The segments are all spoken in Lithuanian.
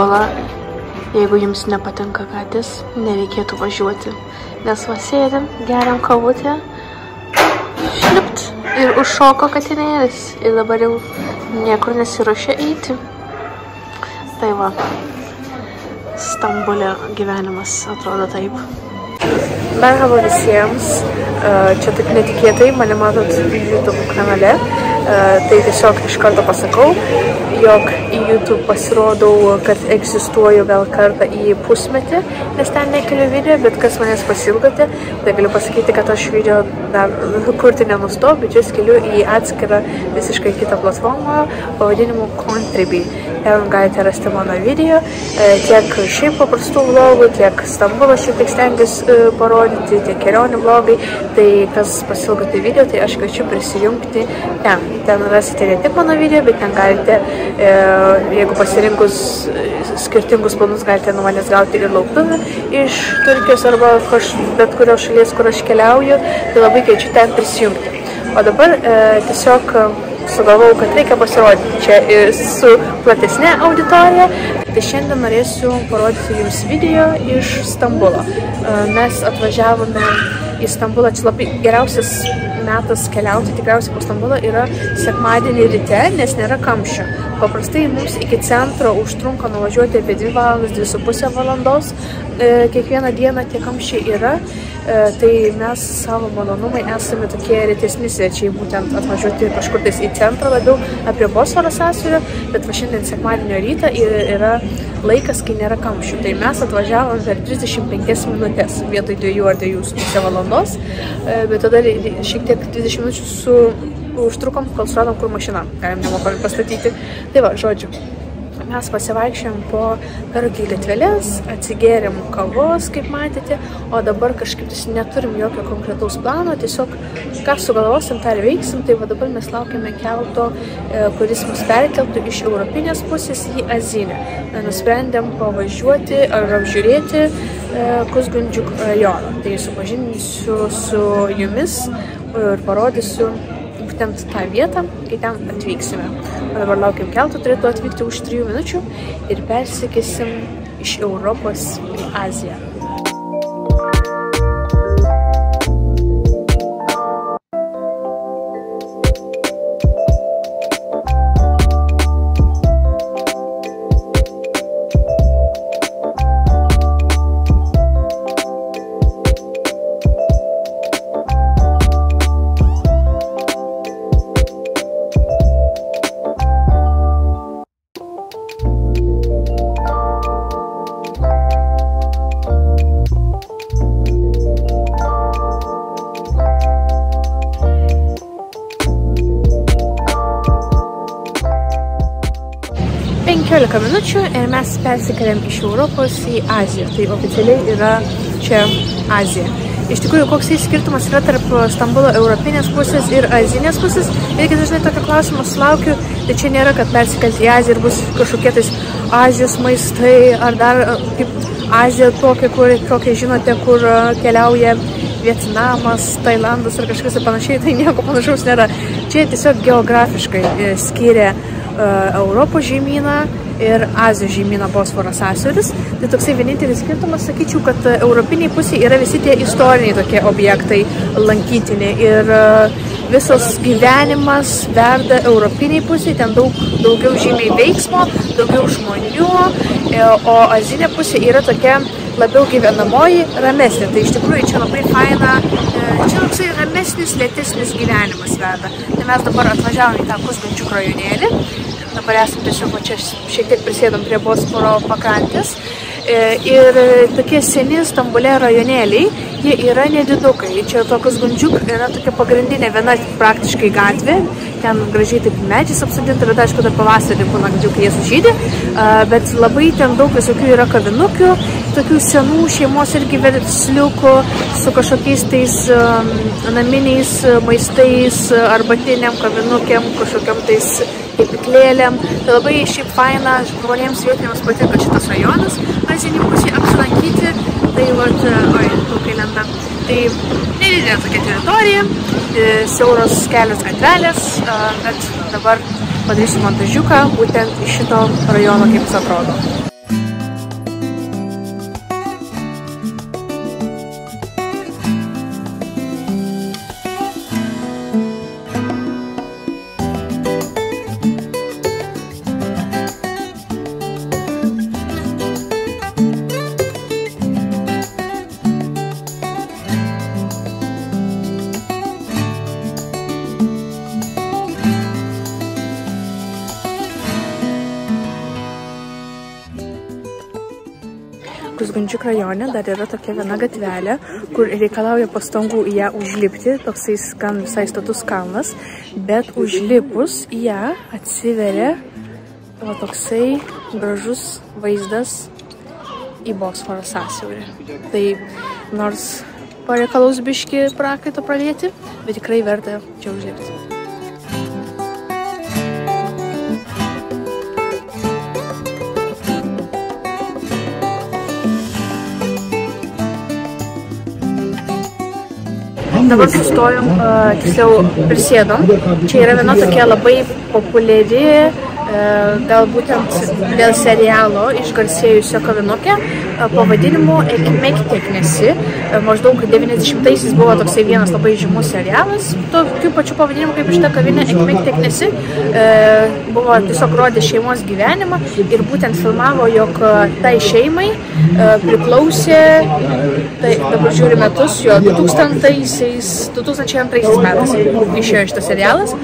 Stambulą, jeigu jums nepatinka gatvės, nereikėtų važiuoti. Nes va sėdim, geriam kavutę, šlipt ir užšoko katinėlis. Ir dabar jau niekur nesiruošia eiti. Tai va, Stambulė gyvenimas atrodo taip. Merhaba visiems, čia taip netikėtai, mane matot YouTube kanale. Tai tiesiog iš karto pasakau, jog į YouTube pasirodau, kad egzistuoju gal kartą į pusmetį, nes ten nekeliu video, bet kas manęs pasilgote, tai galiu pasakyti, kad aš video dar kurti nenustoju, bet jūs keliu į atskirą visiškai kitą platformą pavadinimu Contribui. Ten galite rasti mano video, tiek šiaip paprastų vlogų, tiek Stambulą šiek tiek stengiuosi parodyti, tiek kelionių vlogai. Tai kas pasilgote video, tai aš kviečiu prisijungti ten. Ten rasite ne tik mano video, bet ten galite, jeigu pasirinkus skirtingus planus, galite nuo manęs gauti ir lauktuvę iš Turkijos arba bet kurios šalies, kur aš keliauju, tai labai kviečiu ten prisijungti. O dabar tiesiog sugalvojau, kad reikia pasirodyti čia su platesnė auditorija. Tai šiandien norėsiu parodyti jums video iš Stambulo. Mes atvažiavome į Stambulą, čia labai geriausias metas keliauti tikriausiai po Stambulą yra sekmadienį ryte, nes nėra kamščio. Paprastai mums iki centro užtrunka nuvažiuoti apie 2 valandas, 2,5 valandos. Kiekvieną dieną tie kamščiai yra, tai mes savo malonumai esame tokie retesni svečiai, būtent atvažiuoti kažkur tais į centrą labiau apie Bosforo sąsiaurio, bet va šiandien sekmadienio rytą yra laikas, kai nėra kamščių. Tai mes atvažiavom per 35 minutės vietoj 2 ar 2,5 valandos, bet tada šiek tiek 20 minučių užtrukom, kol suradom, kur mašiną galim nemokamai pastatyti. Tai va, žodžiu, mes pasivaikščiojom per gatveles, atsigėrėm kavos, kaip matėte, o dabar kažkaip neturim jokio konkretaus plano, tiesiog ką sugalvosim, tą ir veiksim. Tai va dabar mes laukiame kelto, kuris mus perkeltų iš europinės pusės į Azinę. Nusprendėm pavažiuoti ar apžiūrėti Kuzgundžiuk rajoną. Tai supažinsiu su jumis ir parodysiu būtent tą vietą, kai ten atvyksime. O dabar laukiam keltų, turėtų atvykti už 3 minučių ir persikėsim iš Europos į Aziją. Minučių ir mes persikeliam iš Europos į Aziją. Tai oficialiai yra čia Azija. Iš tikrųjų, koks skirtumas yra tarp Stambulo europinės pusės ir azinės pusės? Irgi dažnai tokio klausimą sulaukiu, tai čia nėra, kad persikelti į Aziją ir bus kažkokie tais Azijos maistai ar dar kaip Azija tokia, kokia žinote, kur keliauja Vietnamas, Tailandas ar kažkas ir panašiai, tai nieko panašaus nėra. Čia tiesiog geografiškai skiria Europos žemyną ir Azijos žemyną Bosforo sąsiauris. Tai toksai vienintelis skirtumas, sakyčiau, kad europiniai pusėje yra visi tie istoriniai tokie objektai lankytiniai ir visas gyvenimas verda europiniai pusėje, ten daugiau žymiai veiksmo, daugiau žmonių, o azinė pusė yra tokia labiau gyvenamoji, ramesnė. Tai iš tikrųjų čia labai faina, čia toksai ramesnis, lėtesnis gyvenimas verda. Tai mes dabar atvažiavom į tą Kuzgundžiuk rajonėlį. Dabar esam tiesiog čia šiek tiek prisėdom prie Bosforo pakrantės. Ir tokie seni Stambulė rajonėliai, jie yra nedidukai. Čia Kuzgundžiuk yra tokia pagrindinė viena praktiškai gatvė. Ten gražiai taip medžiais apsodinta, bet aišku, dar pavasarį būna, kai jie sužydė. Bet labai ten daug visokių yra kavinukių, tokių senų šeimos irgi versliukų su kažkokiais tais naminiais maistais, arbatiniam kavinukėm, kažkokiam tais kepyklėlėm. Tai labai šiaip faina, žmonėms vietiniams patinka šitas rajonas, azinį pusėje apsilankyti. Tai vat, plaukai lenda. Tai nedidelė tokia teritorija, siauros kelios gatvelės, bet dabar padarysiu montažiuką būtent iš šito rajono, kaip jis atrodo. Kuzgundžiuk rajone dar yra tokia viena gatvelė, kur reikalauja pastangų į ją užlipti, toksai gan visai status kalnas, bet užlipus į ją atsiveria toksai gražus vaizdas į Bosforo sąsiaurį. Tai nors pareikalaus biškį prakaito pradėti, bet tikrai verta čia užlipti. Dabar sustojom, tiksliau prisėdom. Čia yra viena tokia labai populiari, gal būtent dėl serialo išgarsėjusio kavinukė pavadinimu Ekmekteknesi. Maždaug 90-aisiais buvo toksai vienas labai žymus serialas, tokiu pačiu pavadinimu kaip šita kavinė Ekmekteknesi. Buvo tiesiog rodė šeimos gyvenimą ir būtent filmavo, jog tai šeimai priklausė, tai dabar žiūri metus, jo 2002 metais išėjo šitas serialas,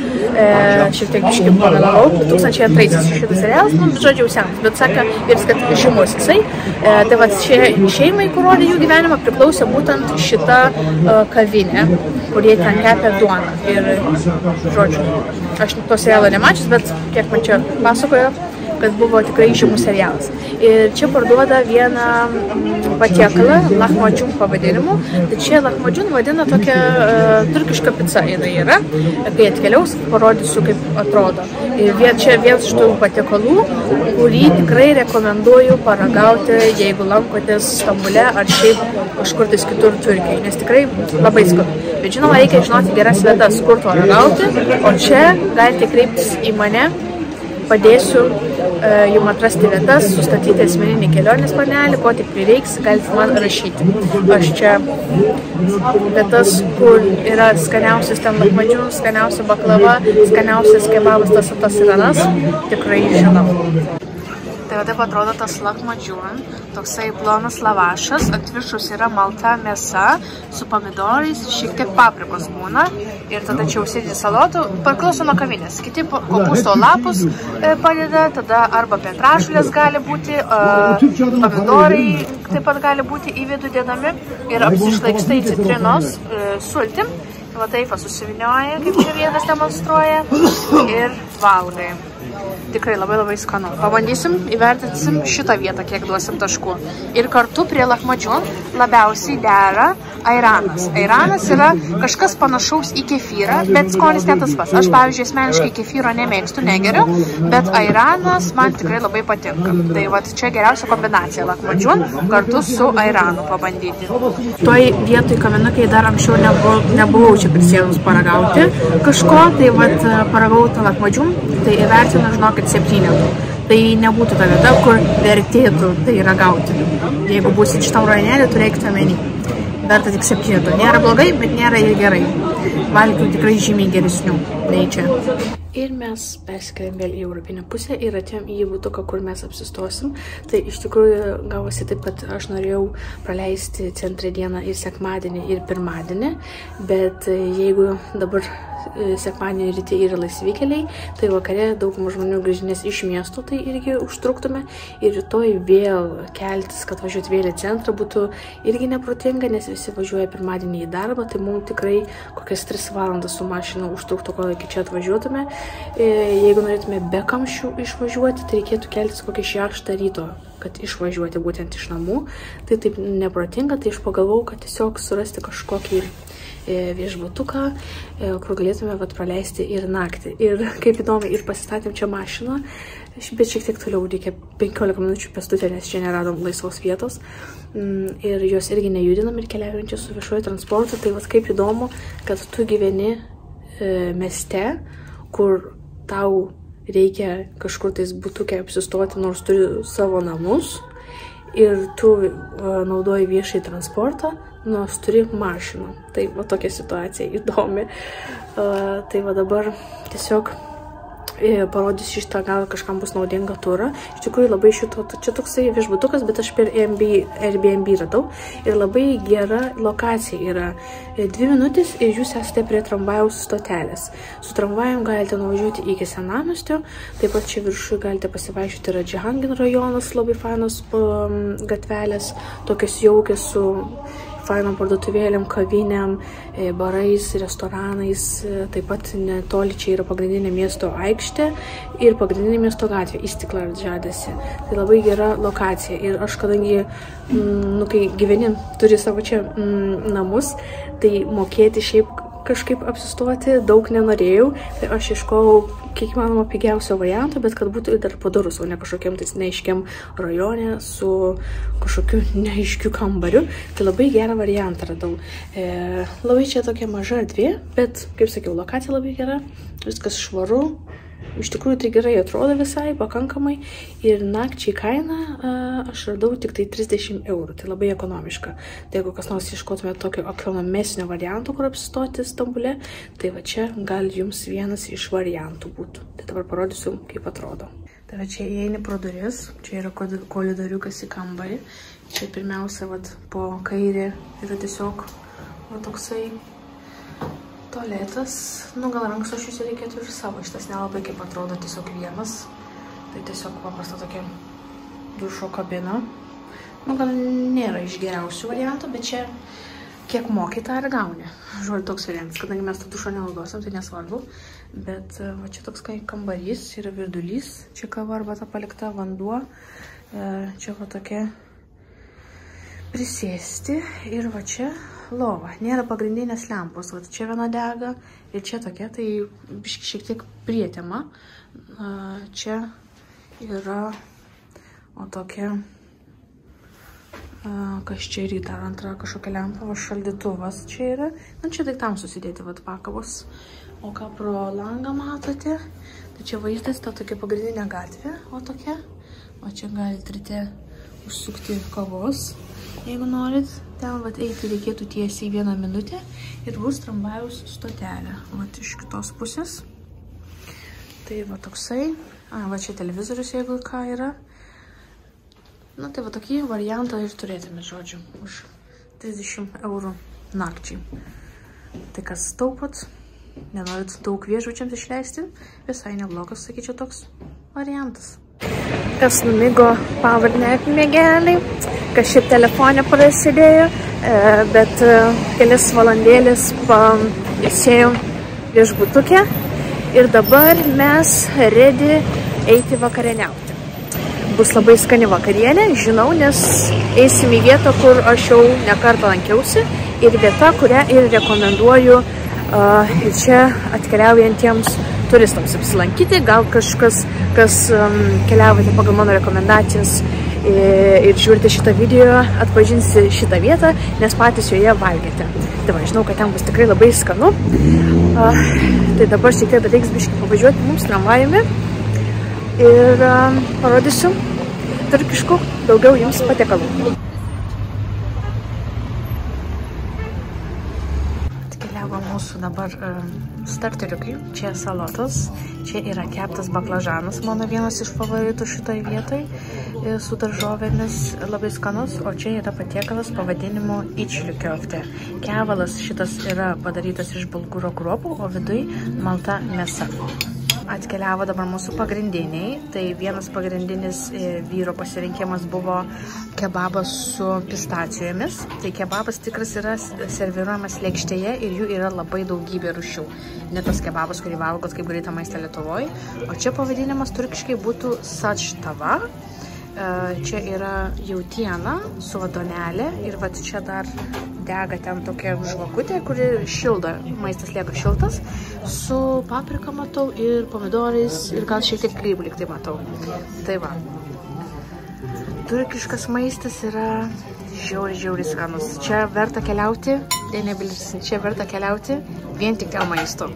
šiek tiek biškai pamelavau, 2002 šitas serialas, nu, žodžiu, senas, bet saka, ir kad žymus jisai. Tai va, šeimai, kur rodė jų gyvenimą, priklausė būtent šita kavinė, kurie ten kepė duoną. Ir, žodžiu, aš to serialo nemačius, bet kiek man čia pasakojo, kad buvo tikrai žymus serialas. Ir čia parduoda vieną patiekalą, lahmacun pavadinimu. Tai čia lahmacun vadina tokia turkiška pica jinai yra. Kai atkeliaus, parodysiu, kaip atrodo. Ir čia vienas iš tų patiekalų, kurį tikrai rekomenduoju paragauti, jeigu lankotės Stambule ar šiaip kažkur tais kitur Turkijai, nes tikrai labai skanu. Bet žinoma, reikia žinoti geras vietas, kur to ragauti, o čia galite kreiptis į mane. Padėsiu jums atrasti vietas, sustatyti asmeninį kelionės planelį, ko tik prireiks, galite man rašyti. Aš čia vietas, kur yra skaniausias ten lahmacun, skaniausia baklava, skaniausias kebabas, tas ir anas, tikrai žinau. Tai taip atrodo tas lahmacun, toksai plonas lavašas, ant viršus yra malta mėsa su pomidorais, šiek tiek paprikos būna ir tada čia užsidedi salotų, priklauso nuo kavinės. Kiti kopūsto lapus padeda, tada arba petražolės gali būti, pomidorai taip pat gali būti į vidų dedami ir apsišlaikstai citrinos sultim. Va taip susivinioja, kaip čia vienas demonstruoja ir valgai. Tikrai labai skanu. Pabandysim, įvertinsim šitą vietą, kiek duosim taškų. Ir kartu prie lahmacun labiausiai dera airanas. Airanas yra kažkas panašaus į kefyrą, bet skonis ne tas pats. Aš, pavyzdžiui, asmeniškai kefyro nemėgstu, negeriu, bet airanas man tikrai labai patinka. Tai va, čia geriausia kombinacija lahmacun kartu su airanu pabandyti. Toj vietoj kavinukai dar anksčiau nebuvau čia prisėdus paragauti kažko, tai va, paragauti lahmacun, tai įvertinu, žinokit, 7. Tai nebūtų ta vieta, kur vertėtų tai ragauti. Jeigu būsit šitam rajonėlį, turėkite omeny. Verta tik 7. Nėra blogai, bet nėra ir gerai. Valgių tikrai žymiai geresnių nei čia. Ir mes persikėlėm vėl į europinę pusę ir atėjom į butuką, kur mes apsistosim. Tai iš tikrųjų gavosi taip, kad aš norėjau praleisti centre dieną ir sekmadienį, ir pirmadienį. Bet jeigu dabar sekmadienį ryte yra laisvi keliai, tai vakare daugumą žmonių grįžinės iš miesto, tai irgi užtruktume. Ir rytoj vėl keltis, kad važiuoti vėl į centrą būtų irgi neprotinga, nes visi važiuoja pirmadienį į darbą, tai mums tikrai kokias 3 valandas su mašina užtruktų, kol iki čia atvažiuotume. Jeigu norėtume be kamščių išvažiuoti, tai reikėtų keltis kokią 6 ryto, kad išvažiuoti būtent iš namų. Tai taip neprotinga, tai aš pagalvojau, kad tiesiog surasti kažkokį viešbutuką, kur galėtume praleisti ir naktį. Ir kaip įdomu, ir pasistatėm čia mašiną, bet šiek tiek toliau reikia 15 minučių pėstutė, nes čia neradom laisvos vietos. Ir jos irgi nejudinam ir keliaujam čia su viešuoju transportu. Tai kaip įdomu, kad tu gyveni mieste, kur tau reikia kažkur tais butukė apsistoti, nors turi savo namus. Ir tu naudoji viešai transportą, nors turi mašiną. Tai va tokia situacija įdomi. Tai va dabar tiesiog parodysiu šitą, gal kažkam bus naudinga turą. Iš tikrųjų labai čia toksai viešbutukas, bet aš per Airbnb radau ir labai gera lokacija yra. 2 minutės ir jūs esate prie tramvajaus stotelės. Su tramvajum galite nuvažiuoti iki Senamiesčio, taip pat čia viršui galite pasivaikščioti, yra Džihangir rajonas, labai fainos gatvelės, tokios jaukios su fainom parduotuvėlėm, kavinėm, barais, restoranais, taip pat netoli čia yra pagrindinė miesto aikštė ir pagrindinė miesto gatvė, Istiklal Caddesi. Tai labai gera lokacija ir aš kadangi, kai gyveni, turi savo čia namus, tai mokėti šiaip kažkaip apsistoti daug nenorėjau, tai aš ieškojau kiek įmanoma pigiausio varianto, bet kad būtų ir dar padorus, o ne kažkokiam tais neaiškiam rajone su kažkokiu neaiškiu kambariu. Tai labai gerą variantą radau. Labai čia tokia maža erdvė, bet, kaip sakiau, lokacija labai gera, viskas švaru. Iš tikrųjų tai gerai atrodo visai, pakankamai. Ir nakčiai kainą aš radau tik tai 30 eurų, tai labai ekonomiška. Tai jeigu kas nors ieškotume tokio ekonomesnio varianto, kur apsistoti Stambule, tai va čia gal jums vienas iš variantų būtų. Tai dabar parodysiu, kaip atrodo. Tai va čia įeini pro duris, čia yra koridoriukas į kambarį. Čia pirmiausia, vat, po kairė yra tiesiog va, toksai tualetas, gal rankšluosčius reikėtų ir savo, šitas nelabai kaip atrodo tiesiog vienas, tai tiesiog paprasta tokia dušo kabina, gal nėra iš geriausių variantų, bet čia kiek moki tą ir gauni, žodžiu toks variantas, kadangi mes tą dušo nenaudosim, tai nesvarbu, bet va čia toks kambarys, yra virdulys, čia kava arba ta palikta vanduo, čia va tokia prisėsti ir va čia lova. Nėra pagrindinės lempos. Va, čia viena dega ir čia tokia, tai šiek tiek prietema. Čia yra tokia, kas čia ryta, antra kažkokia lempa, va, šaldytuvas čia yra. Čia daiktam susidėti, va, pakabos. O ką pro langą matote, tai čia vaizdas, ta tokia pagrindinė gatvė, o tokia. O čia galite ryte užsukti kavos. Jeigu norit, ten vat, eiti reikėtų tiesiai 1 minutę ir bus tramvajaus stotelė. Vat iš kitos pusės. Tai va toksai. Va čia televizorius, jeigu ką yra. Tai va tokį variantą ir turėtume, žodžiu, už 30 eurų nakčiai. Tai kas taupot, nenorit daug viešbučiams išleisti, visai neblogas, sakyčiau, toks variantas. Kas numigo pavardę mėgeliai, kas šiaip telefonė prasidėjo, bet kelias valandėlės sėjom viešbutukę ir dabar mes ready eiti vakarieniauti. Bus labai skani vakarienė, žinau, nes eisim į vietą, kur aš jau nekartą lankiausi ir vieta, kurią ir rekomenduoju čia atkeliaujantiems turistams apsilankyti, gal kažkas, kas keliavote pagal mano rekomendacijas ir žiūrite šitą video, atpažinsi šitą vietą, nes patys joje valgėte. Tai va, žinau, kad ten bus tikrai labai skanu. Tai dabar šiek tiek reiks biškį pavažiuoti mums tramvajumi ir parodysiu turkiškų daugiau jums patiekalų. Atkeliavo mūsų dabar starteriukai, čia salotos, čia yra keptas baklažanas, mano vienas iš favoritų šitoj vietoj, su daržovėmis, labai skanus, o čia yra patiekalas pavadinimu ičlių kiofte. Kevalas šitas yra padarytas iš bulguro kruopų, o viduj malta mėsa. Atkeliavo dabar mūsų pagrindiniai, tai vienas pagrindinis vyro pasirinkimas buvo kebabas su pistacijomis. Tai kebabas tikras yra serviruojamas lėkštėje ir jų yra labai daugybė rūšių. Ne tas kebabas, kurį valgot kaip greitą maistą Lietuvoje. O čia pavadinimas turkiškai būtų sačtava. Čia yra jautiena su vadonelė ir vat čia dar dega ten tokia žvakutė, kuri šildo, maistas lieka šiltas, su paprika matau ir pomidorais ir gal šiek tiek grybų lyg tai matau. Tai va. Turkiškas maistas yra žiauriai skanus. Čia verta keliauti, čia verta keliauti vien tik dėl maisto.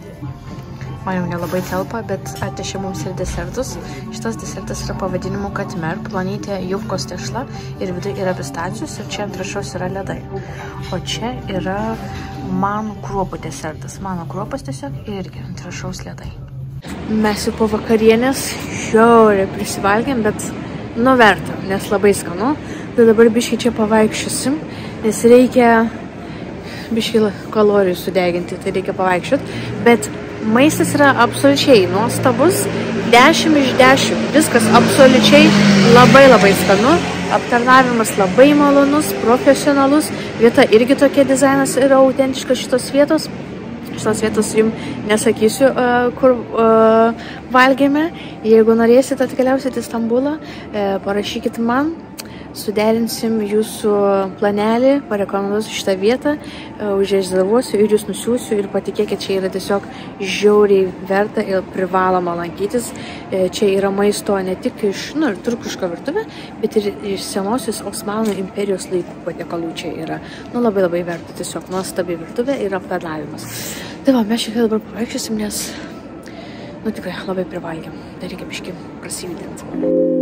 Man jau nelabai telpa, bet atnešė mums ir desertus. Šitas desertas yra pavadinimu katmer, plonytė jufkos tešla ir viduje yra pistacijos ir čia ant viršaus yra ledai. O čia yra manų kruopų desertas. Mano kruopas tiesiog irgi ant viršaus ledai. Mes jau po vakarienės žiauriai prisivalgėm, bet verta, nes labai skanu. Tai dabar biškai čia pavaikščiosim, nes reikia biškai kalorijų sudeginti, tai reikia pavaikščioti. Bet maistas yra absoliučiai nuostabus, 10 iš 10, viskas absoliučiai labai skanu, aptarnavimas labai malonus, profesionalus, vieta irgi tokia, dizainas yra autentiškas šitos vietos. Šitos vietos jums nesakysiu, kur valgėme. Jeigu norėsite atkeliausit į Stambulą, parašykit man, suderinsim jūsų planelį, parekomenduosiu šitą vietą, užrezervuosiu ir jūs nusiųsiu ir patikėkit, čia yra tiesiog žiauriai verta ir privaloma lankytis. Čia yra maisto ne tik iš turkiško virtuvė, bet ir iš senosios Osmanų imperijos laikų patiekalų čia yra. Labai verta, tiesiog nuostabi virtuvė ir aptarnavimas. Tai va, mes šiek tiek dabar pavaikščiosim, nes tikrai labai privalgėm. Tai reikia biškį prasivydinti.